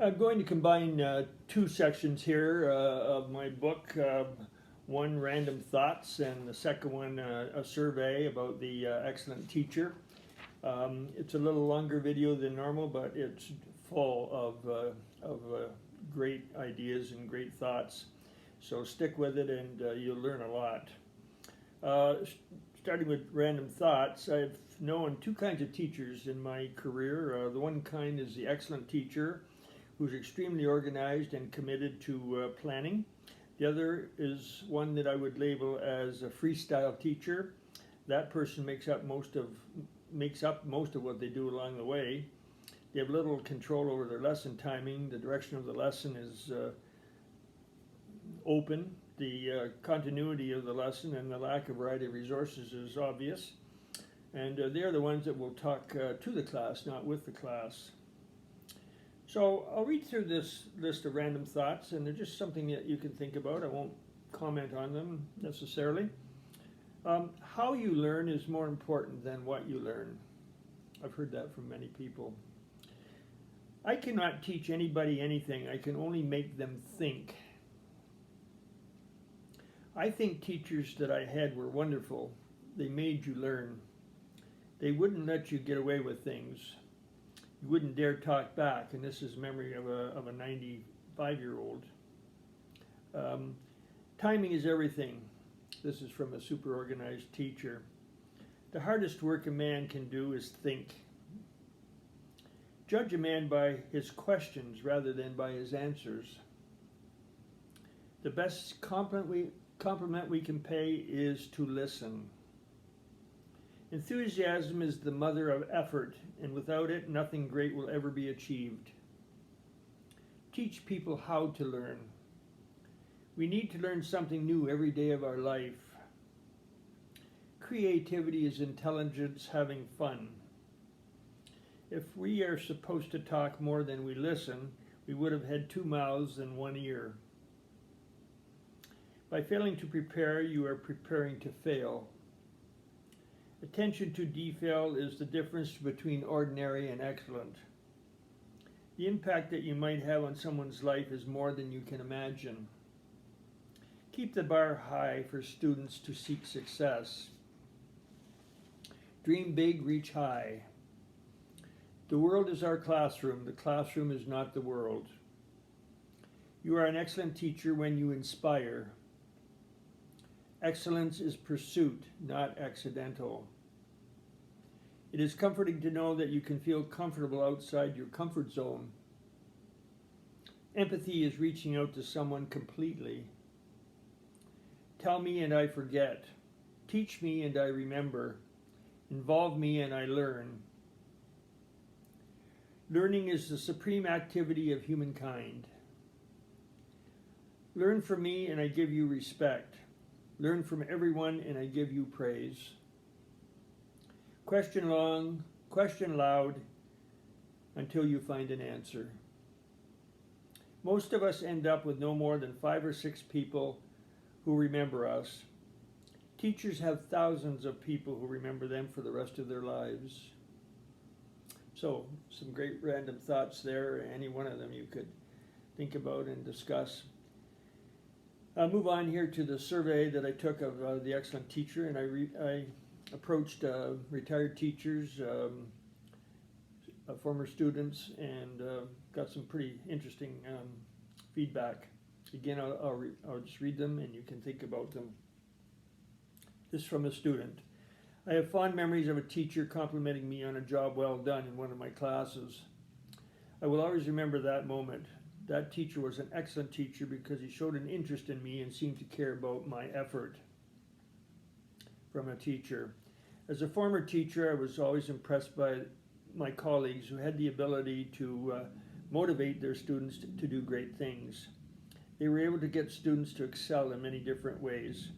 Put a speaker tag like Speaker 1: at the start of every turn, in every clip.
Speaker 1: I'm going to combine two sections here of my book. One, random thoughts, and the second one, a survey about the excellent teacher. It's a little longer video than normal, but it's full of great ideas and great thoughts. So stick with it, and you'll learn a lot. Uh, Starting with random thoughts, I've known two kinds of teachers in my career. The one kind is the excellent teacher, who's extremely organized and committed to planning. The other is one that I would label as a freestyle teacher. That person makes up most of what they do along the way. They have little control over their lesson timing. The direction of the lesson is open. The continuity of the lesson and the lack of variety of resources is obvious. And they're the ones that will talk to the class, not with the class. So I'll read through this list of random thoughts, and they're just something that you can think about. I won't comment on them necessarily. How you learn is more important than what you learn. I've heard that from many people. I cannot teach anybody anything. I can only make them think. I think teachers that I had were wonderful. They made you learn. They wouldn't let you get away with things. You wouldn't dare talk back, and this is memory of a 95-year-old. Timing is everything. This is from a super organized teacher. The hardest work a man can do is think. Judge a man by his questions rather than by his answers. The best compliment we can pay is to listen. Enthusiasm is the mother of effort, and without it, nothing great will ever be achieved. Teach people how to learn. We need to learn something new every day of our life. Creativity is intelligence having fun. If we are supposed to talk more than we listen, we would have had 2 mouths and 1 ear. By failing to prepare, you are preparing to fail. Attention to detail is the difference between ordinary and excellent. The impact that you might have on someone's life is more than you can imagine. Keep the bar high for students to seek success. Dream big, reach high. The world is our classroom. The classroom is not the world. You are an excellent teacher when you inspire. Excellence is pursuit, not accidental. It is comforting to know that you can feel comfortable outside your comfort zone. Empathy is reaching out to someone completely. Tell me and I forget. Teach me and I remember. Involve me and I learn. Learning is the supreme activity of humankind. Learn from me and I give you respect. Learn from everyone and I give you praise. Question long, question loud, until you find an answer. Most of us end up with no more than 5 or 6 people who remember us. Teachers have thousands of people who remember them for the rest of their lives. So, some great random thoughts there. Any one of them you could think about and discuss. I'll move on here to the survey that I took of the excellent teacher, and I approached retired teachers, former students, and got some pretty interesting feedback. Again, I'll just read them and you can think about them. This is from a student. I have fond memories of a teacher complimenting me on a job well done in one of my classes. I will always remember that moment. That teacher was an excellent teacher because he showed an interest in me and seemed to care about my effort. From a teacher. As a former teacher, I was always impressed by my colleagues who had the ability to motivate their students to do great things. They were able to get students to excel in many different ways.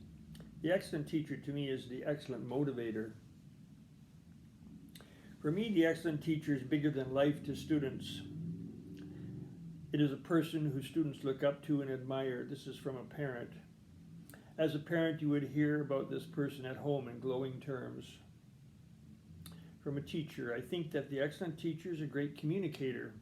Speaker 1: The excellent teacher to me is the excellent motivator. For me, the excellent teacher is bigger than life to students. It is a person who students look up to and admire. This is from a parent. As a parent, you would hear about this person at home in glowing terms. From a teacher, I think that the excellent teacher is a great communicator.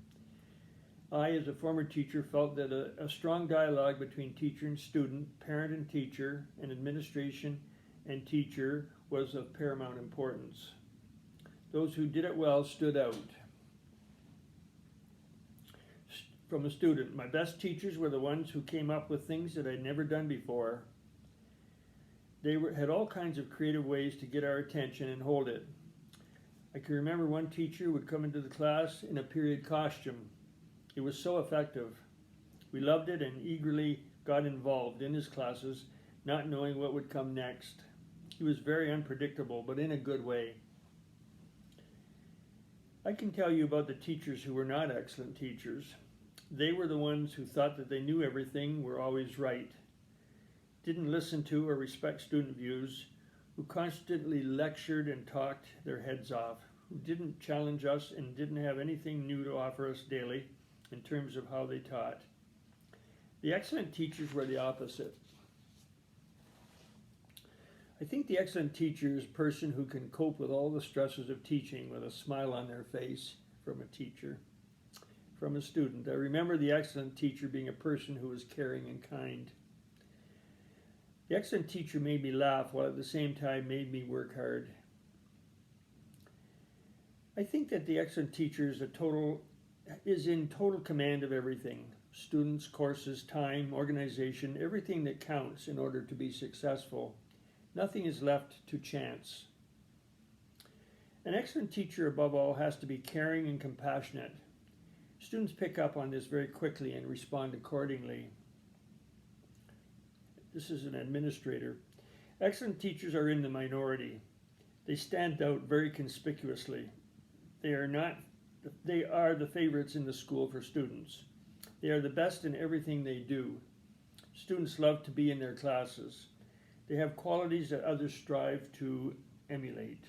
Speaker 1: I, as a former teacher, felt that a strong dialogue between teacher and student, parent and teacher, and administration and teacher was of paramount importance. Those who did it well stood out. From a student, my best teachers were the ones who came up with things that I'd never done before. They had all kinds of creative ways to get our attention and hold it. I can remember one teacher would come into the class in a period costume. It was so effective. We loved it and eagerly got involved in his classes, not knowing what would come next. He was very unpredictable, but in a good way. I can tell you about the teachers who were not excellent teachers. They were the ones who thought that they knew everything, were always right, didn't listen to or respect student views, who constantly lectured and talked their heads off, who didn't challenge us and didn't have anything new to offer us daily in terms of how they taught. The excellent teachers were the opposite. I think the excellent teacher is a person who can cope with all the stresses of teaching with a smile on their face. From a teacher. From a student, I remember the excellent teacher being a person who was caring and kind. The excellent teacher made me laugh while at the same time made me work hard. I think that the excellent teacher is in total command of everything. Students, courses, time, organization, everything that counts in order to be successful. Nothing is left to chance. An excellent teacher, above all, has to be caring and compassionate. Students pick up on this very quickly and respond accordingly. This is an administrator. Excellent teachers are in the minority. They stand out very conspicuously. They are the favorites in the school for students. They are the best in everything they do. Students love to be in their classes. They have qualities that others strive to emulate.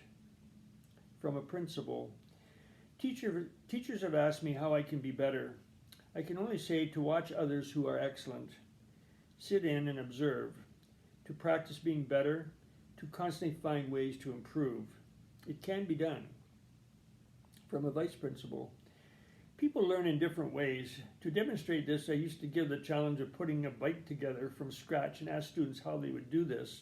Speaker 1: From a principal, teachers have asked me how I can be better. I can only say to watch others who are excellent, sit in and observe, to practice being better, to constantly find ways to improve. It can be done. From a vice principal, people learn in different ways. To demonstrate this, I used to give the challenge of putting a bike together from scratch and ask students how they would do this.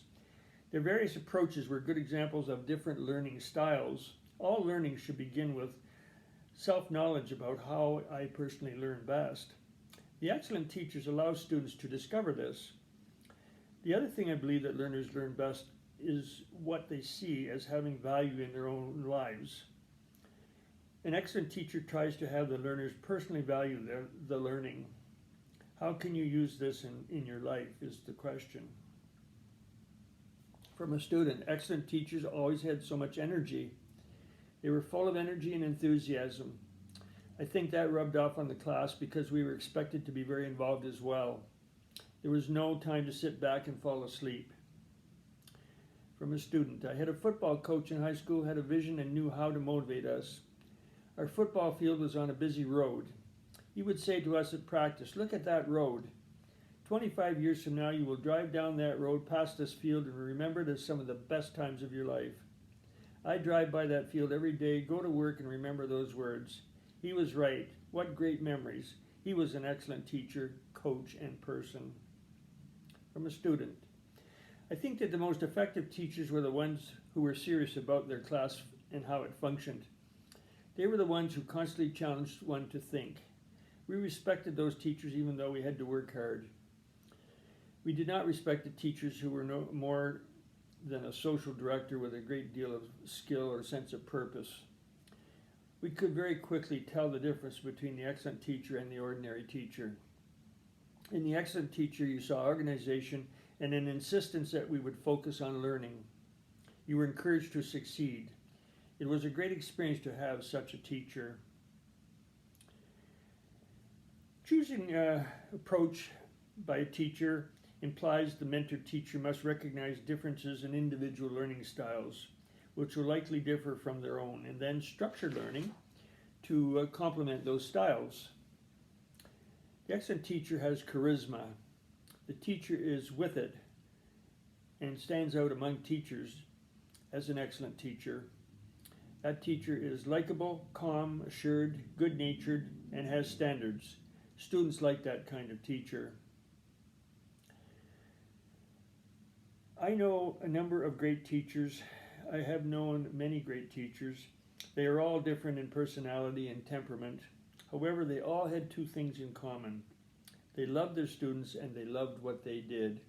Speaker 1: Their various approaches were good examples of different learning styles. All learning should begin with self-knowledge about how I personally learn best. The excellent teachers allow students to discover this. The other thing I believe that learners learn best is what they see as having value in their own lives. An excellent teacher tries to have the learners personally value the learning. How can you use this in your life is the question. From a student, excellent teachers always had so much energy. They were full of energy and enthusiasm. I think that rubbed off on the class because we were expected to be very involved as well. There was no time to sit back and fall asleep. From a student, I had a football coach in high school who had a vision and knew how to motivate us. Our football field was on a busy road. He would say to us at practice, "Look at that road. 25 years from now, you will drive down that road past this field and remember it as some of the best times of your life." I drive by that field every day, go to work, and remember those words. He was right. What great memories. He was an excellent teacher, coach, and person. From a student, I think that the most effective teachers were the ones who were serious about their class and how it functioned. They were the ones who constantly challenged one to think. We respected those teachers even though we had to work hard. We did not respect the teachers who were no more than a social director with a great deal of skill or sense of purpose. We could very quickly tell the difference between the excellent teacher and the ordinary teacher. In the excellent teacher, you saw organization and an insistence that we would focus on learning. You were encouraged to succeed. It was a great experience to have such a teacher. Choosing an approach by a teacher implies the mentor teacher must recognize differences in individual learning styles, which will likely differ from their own, and then structure learning to complement those styles. The excellent teacher has charisma. The teacher is with it and stands out among teachers as an excellent teacher. That teacher is likable, calm, assured, good-natured, and has standards. Students like that kind of teacher. I know a number of great teachers. I have known many great teachers. They are all different in personality and temperament. However, they all had two things in common. They loved their students and they loved what they did.